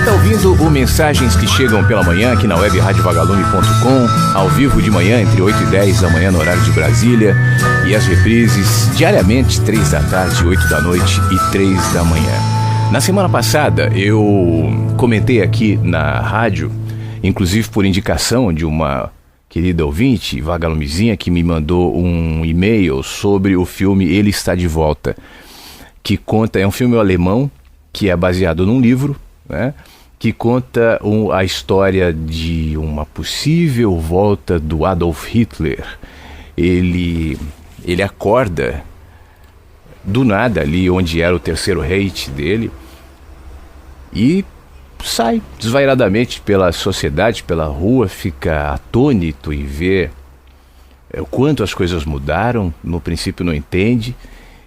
está ouvindo o Mensagens que Chegam pela Manhã aqui na web radiovagalume.com, ao vivo de manhã entre 8 e 10 da manhã no horário de Brasília, e as reprises diariamente 3 da tarde, 8 da noite e 3 da manhã. Na semana passada eu comentei aqui na rádio, inclusive por indicação de uma querida ouvinte, vagalumezinha, que me mandou um e-mail sobre o filme Ele Está de Volta, que conta, é um filme alemão que é baseado num livro, né, que conta a história de uma possível volta do Adolf Hitler. Ele acorda do nada ali onde era o terceiro Reich dele e sai desvairadamente pela sociedade, pela rua, fica atônito em ver o quanto as coisas mudaram. No princípio não entende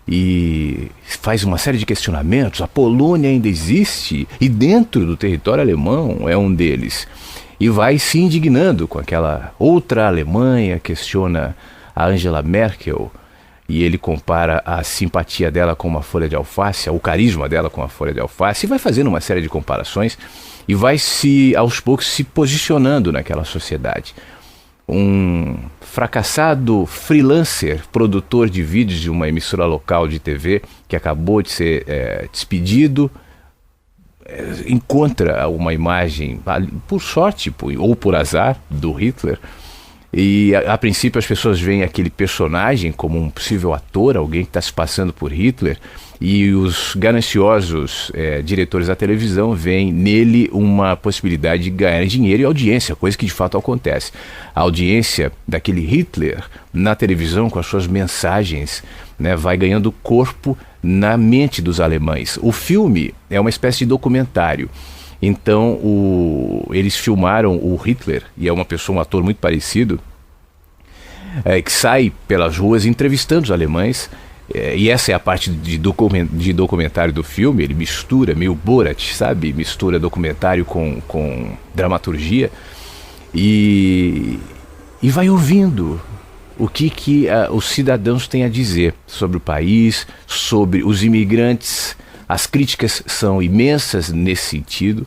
e faz uma série de questionamentos. A Polônia ainda existe e dentro do território alemão é um deles, e vai se indignando com aquela outra Alemanha, questiona a Angela Merkel, e ele compara a simpatia dela com uma folha de alface, o carisma dela com a folha de alface, e vai fazendo uma série de comparações e vai aos poucos se posicionando naquela sociedade. Um fracassado freelancer, produtor de vídeos de uma emissora local de TV, que acabou de ser despedido, encontra uma imagem, por sorte ou por azar, do Hitler. E a princípio as pessoas veem aquele personagem como um possível ator, alguém que está se passando por Hitler, e os gananciosos diretores da televisão veem nele uma possibilidade de ganhar dinheiro e audiência, coisa que de fato acontece. A audiência daquele Hitler na televisão, com as suas mensagens, né, vai ganhando corpo na mente dos alemães. O filme é uma espécie de documentário. Então eles filmaram o Hitler, e é um ator muito parecido, que sai pelas ruas entrevistando os alemães, e essa é a parte de documentário do filme. Ele mistura, meio Borat, sabe? Mistura documentário com dramaturgia, e vai ouvindo o que os cidadãos têm a dizer sobre o país, sobre os imigrantes. As críticas são imensas nesse sentido.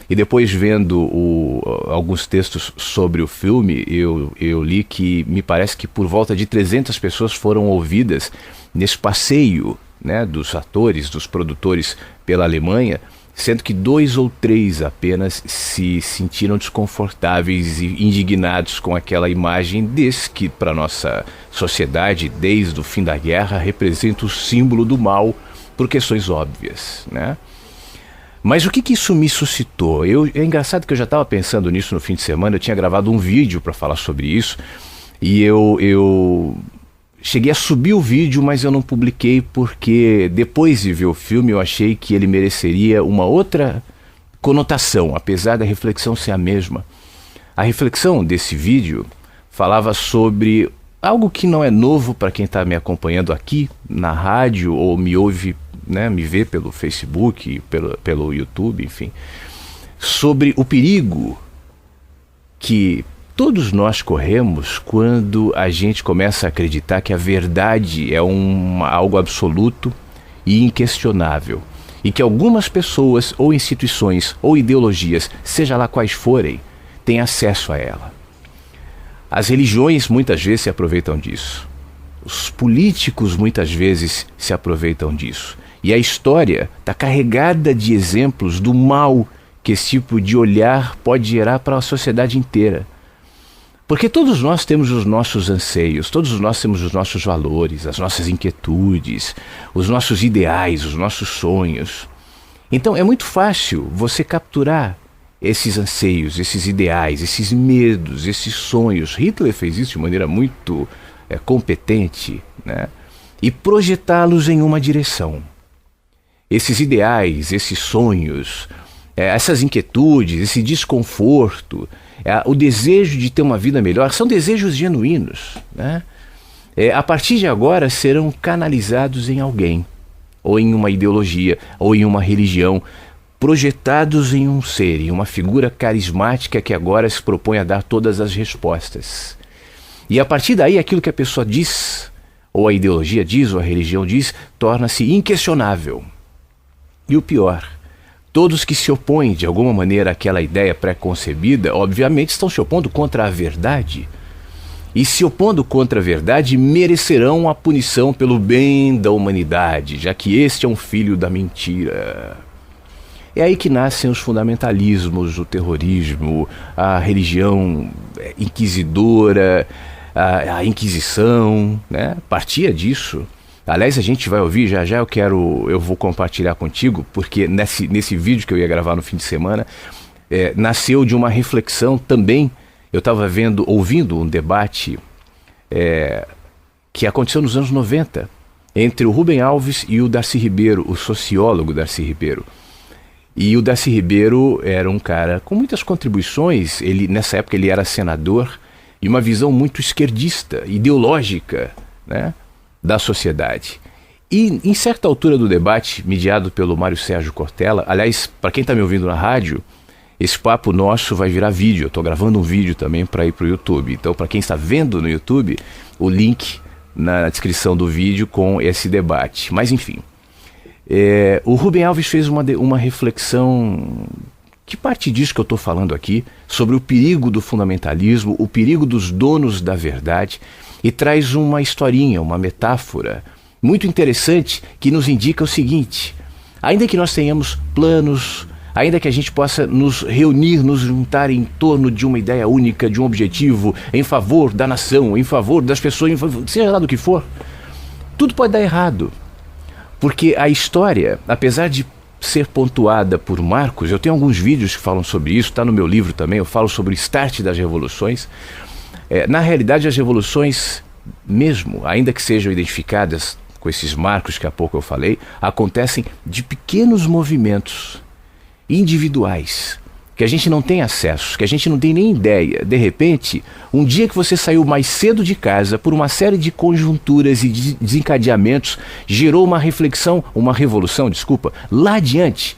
E depois, vendo alguns textos sobre o filme, eu li que me parece que por volta de 300 pessoas foram ouvidas nesse passeio, né, dos atores, dos produtores pela Alemanha, sendo que 2 ou 3 apenas se sentiram desconfortáveis e indignados com aquela imagem desse que, para a nossa sociedade, desde o fim da guerra, representa o símbolo do mal, por questões óbvias, né? Mas o que isso me suscitou? É engraçado que eu já estava pensando nisso no fim de semana. Eu tinha gravado um vídeo para falar sobre isso, e eu cheguei a subir o vídeo, mas eu não publiquei porque depois de ver o filme eu achei que ele mereceria uma outra conotação, apesar da reflexão ser a mesma. A reflexão desse vídeo falava sobre algo que não é novo para quem está me acompanhando aqui na rádio ou me ouve, né, me vê pelo Facebook, pelo YouTube, enfim, sobre o perigo que todos nós corremos quando a gente começa a acreditar que a verdade é algo absoluto e inquestionável, e que algumas pessoas ou instituições ou ideologias, seja lá quais forem, têm acesso a ela. As religiões muitas vezes se aproveitam disso. Os políticos muitas vezes se aproveitam disso. E a história está carregada de exemplos do mal que esse tipo de olhar pode gerar para a sociedade inteira. Porque todos nós temos os nossos anseios, todos nós temos os nossos valores, as nossas inquietudes, os nossos ideais, os nossos sonhos. Então é muito fácil você capturar esses anseios, esses ideais, esses medos, esses sonhos. Hitler fez isso de maneira muito competente, né? E projetá-los em uma direção. Esses ideais, esses sonhos, essas inquietudes, esse desconforto, o desejo de ter uma vida melhor, são desejos genuínos, né? A partir de agora serão canalizados em alguém, ou em uma ideologia, ou em uma religião, projetados em um ser, em uma figura carismática que agora se propõe a dar todas as respostas. E a partir daí, aquilo que a pessoa diz, ou a ideologia diz, ou a religião diz, torna-se inquestionável. E o pior, Todos que se opõem de alguma maneira àquela ideia pré-concebida, obviamente estão se opondo contra a verdade. E se opondo contra a verdade, merecerão a punição pelo bem da humanidade, já que este é um filho da mentira. É aí que nascem os fundamentalismos, o terrorismo, a religião inquisidora, a Inquisição, né? Partia disso. Aliás, a gente vai ouvir, já eu vou compartilhar contigo, porque nesse vídeo que eu ia gravar no fim de semana, nasceu de uma reflexão também. Eu estava ouvindo um debate que aconteceu nos anos 90, entre o Rubem Alves e o Darcy Ribeiro, o sociólogo Darcy Ribeiro. E o Darcy Ribeiro era um cara com muitas contribuições, nessa época ele era senador, e uma visão muito esquerdista, ideológica, né, da sociedade. E em certa altura do debate, mediado pelo Mário Sérgio Cortella, aliás, para quem está me ouvindo na rádio, esse papo nosso vai virar vídeo, eu estou gravando um vídeo também para ir para o YouTube. Então, para quem está vendo no YouTube, o link na descrição do vídeo com esse debate. Mas enfim, o Rubem Alves fez uma reflexão que parte disso que eu estou falando aqui, sobre o perigo do fundamentalismo, o perigo dos donos da verdade, e traz uma historinha, uma metáfora muito interessante que nos indica o seguinte: ainda que nós tenhamos planos, ainda que a gente possa nos reunir, nos juntar em torno de uma ideia única, de um objetivo, em favor da nação, em favor das pessoas, seja lá do que for, tudo pode dar errado. Porque a história, apesar de ser pontuada por marcos, eu tenho alguns vídeos que falam sobre isso, está no meu livro também, eu falo sobre o start das revoluções. Na realidade, as revoluções, mesmo, ainda que sejam identificadas com esses marcos que há pouco eu falei, acontecem de pequenos movimentos individuais, que a gente não tem acesso, que a gente não tem nem ideia. De repente, um dia que você saiu mais cedo de casa, por uma série de conjunturas e de desencadeamentos, gerou uma revolução, lá adiante,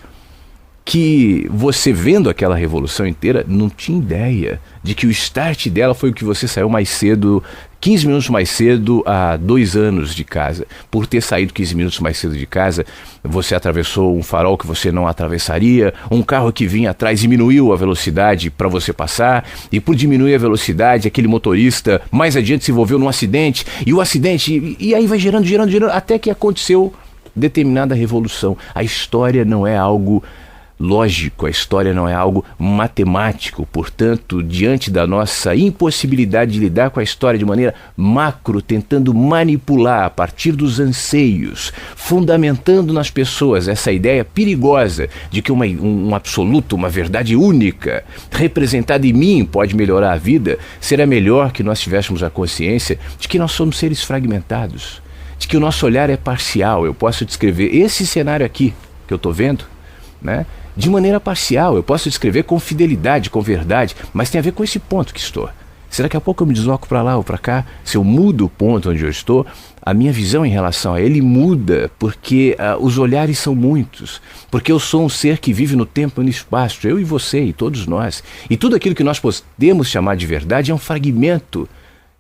que você, vendo aquela revolução inteira, não tinha ideia de que o start dela foi o que você saiu mais cedo, 15 minutos mais cedo, há 2 anos de casa. Por ter saído 15 minutos mais cedo de casa, você atravessou um farol que você não atravessaria, um carro que vinha atrás diminuiu a velocidade para você passar, e por diminuir a velocidade, aquele motorista mais adiante se envolveu num acidente, e o acidente, e aí vai gerando, até que aconteceu determinada revolução. A história não é algo lógico, a história não é algo matemático, portanto, diante da nossa impossibilidade de lidar com a história de maneira macro, tentando manipular a partir dos anseios, fundamentando nas pessoas essa ideia perigosa de que um absoluto, uma verdade única, representada em mim, pode melhorar a vida, será melhor que nós tivéssemos a consciência de que nós somos seres fragmentados, de que o nosso olhar é parcial. Eu posso descrever esse cenário aqui que eu estou vendo, né, de maneira parcial, eu posso descrever com fidelidade, com verdade, mas tem a ver com esse ponto que estou. Se daqui a pouco eu me desloco para lá ou para cá, se eu mudo o ponto onde eu estou, a minha visão em relação a ele muda, porque os olhares são muitos, porque eu sou um ser que vive no tempo e no espaço, eu e você e todos nós, e tudo aquilo que nós podemos chamar de verdade é um fragmento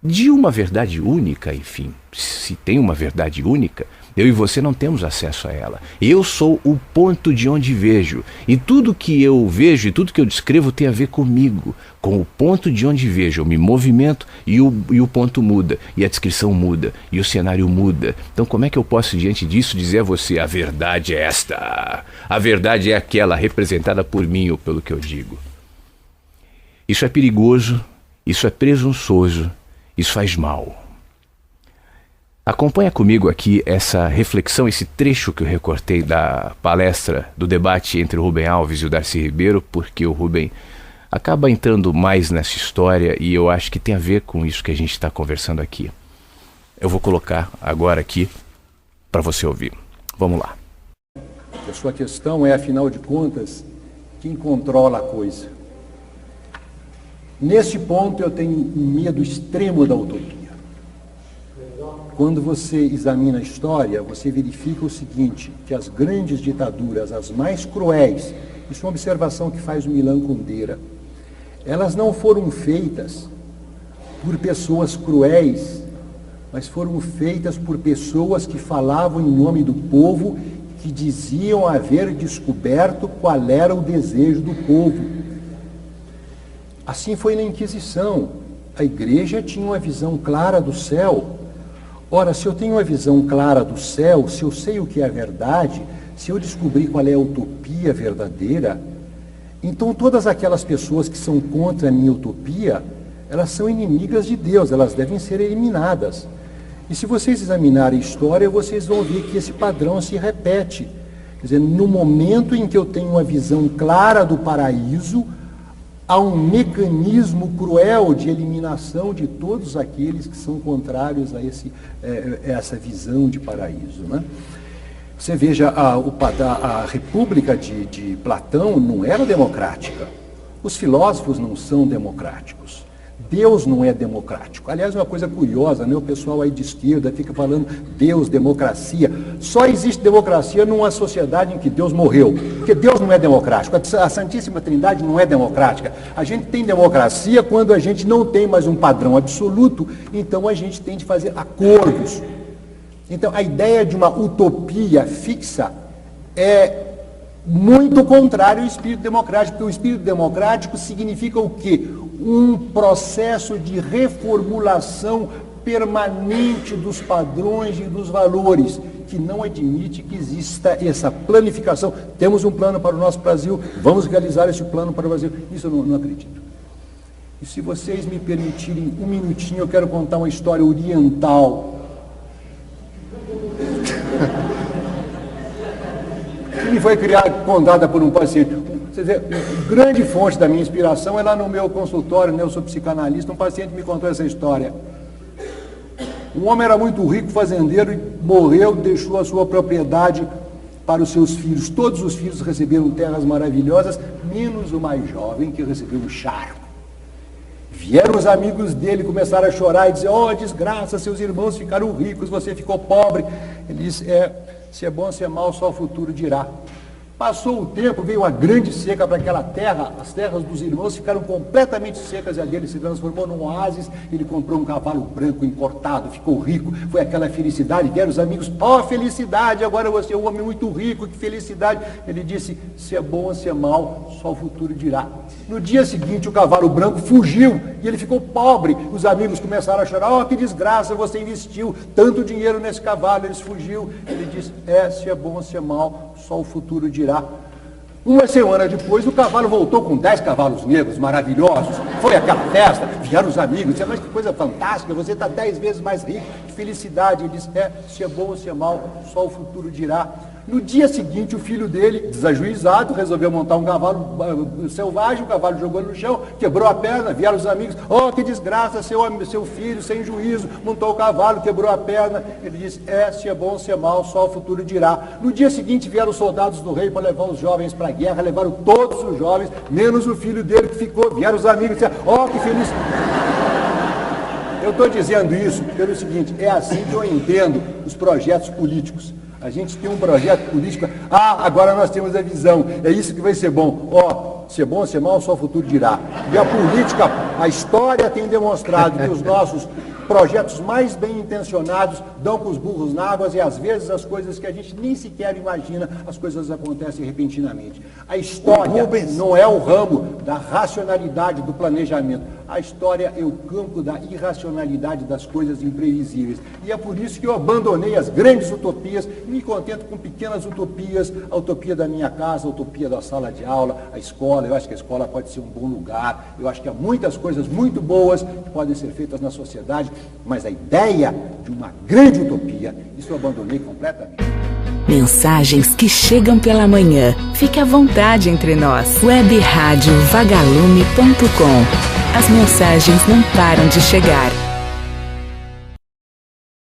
de uma verdade única. Enfim, se tem uma verdade única, eu e você não temos acesso a ela. Eu sou o ponto de onde vejo. E tudo que eu vejo e tudo que eu descrevo tem a ver comigo. Com o ponto de onde vejo, eu me movimento e o ponto muda. E a descrição muda. E o cenário muda. Então como é que eu posso, diante disso, dizer a você: a verdade é esta? A verdade é aquela representada por mim ou pelo que eu digo? Isso é perigoso. Isso é presunçoso. Isso faz mal. Acompanha comigo aqui essa reflexão, esse trecho que eu recortei da palestra, do debate entre o Rubem Alves e o Darcy Ribeiro, porque o Rubem acaba entrando mais nessa história e eu acho que tem a ver com isso que a gente está conversando aqui. Eu vou colocar agora aqui para você ouvir. Vamos lá. A sua questão é, afinal de contas, quem controla a coisa. Nesse ponto eu tenho um medo extremo da utopia. Quando você examina a história, você verifica o seguinte, que as grandes ditaduras, as mais cruéis, isso é uma observação que faz o Milan Kundera, elas não foram feitas por pessoas cruéis, mas foram feitas por pessoas que falavam em nome do povo que diziam haver descoberto qual era o desejo do povo. Assim foi na Inquisição. A igreja tinha uma visão clara do céu. Ora, se eu tenho uma visão clara do céu, se eu sei o que é a verdade, se eu descobrir qual é a utopia verdadeira, então todas aquelas pessoas que são contra a minha utopia, elas são inimigas de Deus, elas devem ser eliminadas. E se vocês examinarem a história, vocês vão ver que esse padrão se repete. Quer dizer, no momento em que eu tenho uma visão clara do paraíso, há um mecanismo cruel de eliminação de todos aqueles que são contrários a essa visão de paraíso, né? Você veja, a República de Platão não era democrática. Os filósofos não são democráticos. Deus não é democrático. Aliás, uma coisa curiosa, né? O pessoal aí de esquerda fica falando Deus, democracia. Só existe democracia numa sociedade em que Deus morreu. Porque Deus não é democrático. A Santíssima Trindade não é democrática. A gente tem democracia quando a gente não tem mais um padrão absoluto, então a gente tem de fazer acordos. Então, a ideia de uma utopia fixa é muito contrário ao espírito democrático, porque o espírito democrático significa o quê? Um processo de reformulação permanente dos padrões e dos valores, que não admite que exista essa planificação. Temos um plano para o nosso Brasil, vamos realizar esse plano para o Brasil. Isso eu não acredito. E se vocês me permitirem um minutinho, eu quero contar uma história oriental. Que me foi contada por um paciente. Você vê, grande fonte da minha inspiração é lá no meu consultório, né? Eu sou psicanalista, um paciente me contou essa história. Um homem era muito rico, fazendeiro, e morreu, deixou a sua propriedade para os seus filhos. Todos os filhos receberam terras maravilhosas, menos o mais jovem, que recebeu um charco. Vieram os amigos dele, começaram a chorar e dizer: oh, desgraça, seus irmãos ficaram ricos, você ficou pobre. Ele disse: se é bom, se é mal, só o futuro dirá. Passou o tempo, veio uma grande seca para aquela terra, as terras dos irmãos ficaram completamente secas e a dele se transformou num oásis. Ele comprou um cavalo branco importado, ficou rico, foi aquela felicidade. Vieram os amigos: oh, felicidade, agora você é um homem muito rico, que felicidade. Ele disse: se é bom ou se é mal, só o futuro dirá. No dia seguinte o cavalo branco fugiu e ele ficou pobre. Os amigos começaram a chorar: oh, que desgraça, você investiu tanto dinheiro nesse cavalo, ele fugiu. Ele disse: se é bom ou se é mal, só o futuro dirá. Uma semana depois, o cavalo voltou com 10 cavalos negros maravilhosos. Foi aquela festa, vieram os amigos, disseram: mas que coisa fantástica, você está 10 vezes mais rico, que felicidade. Ele disse: se é bom ou se é mal, só o futuro dirá. No dia seguinte, o filho dele, desajuizado, resolveu montar um cavalo selvagem. O cavalo jogou no chão, quebrou a perna. Vieram os amigos: oh, que desgraça, seu filho sem juízo montou o cavalo, quebrou a perna. Ele disse: se é bom ou se é mal, só o futuro dirá. No dia seguinte, vieram os soldados do rei para levar os jovens para a guerra. Levaram todos os jovens, menos o filho dele que ficou. Vieram os amigos e disseram: oh, que feliz. Eu estou dizendo isso pelo seguinte: é assim que eu entendo os projetos políticos. A gente tem um projeto político, agora nós temos a visão, é isso que vai ser bom. Se é bom ou se é mal, só o futuro dirá. E a política, a história tem demonstrado que os nossos projetos mais bem intencionados dão com os burros na água e às vezes as coisas que a gente nem sequer imagina, as coisas acontecem repentinamente. A história não é o ramo da racionalidade do planejamento. A história é o campo da irracionalidade das coisas imprevisíveis. E é por isso que eu abandonei as grandes utopias e me contento com pequenas utopias, a utopia da minha casa, a utopia da sala de aula, a escola. Eu acho que a escola pode ser um bom lugar. Eu acho que há muitas coisas muito boas que podem ser feitas na sociedade, mas a ideia de uma grande utopia, isso eu abandonei completamente. Mensagens que chegam pela manhã. Fique à vontade entre nós. Webradiovagalume.com. As mensagens não param de chegar.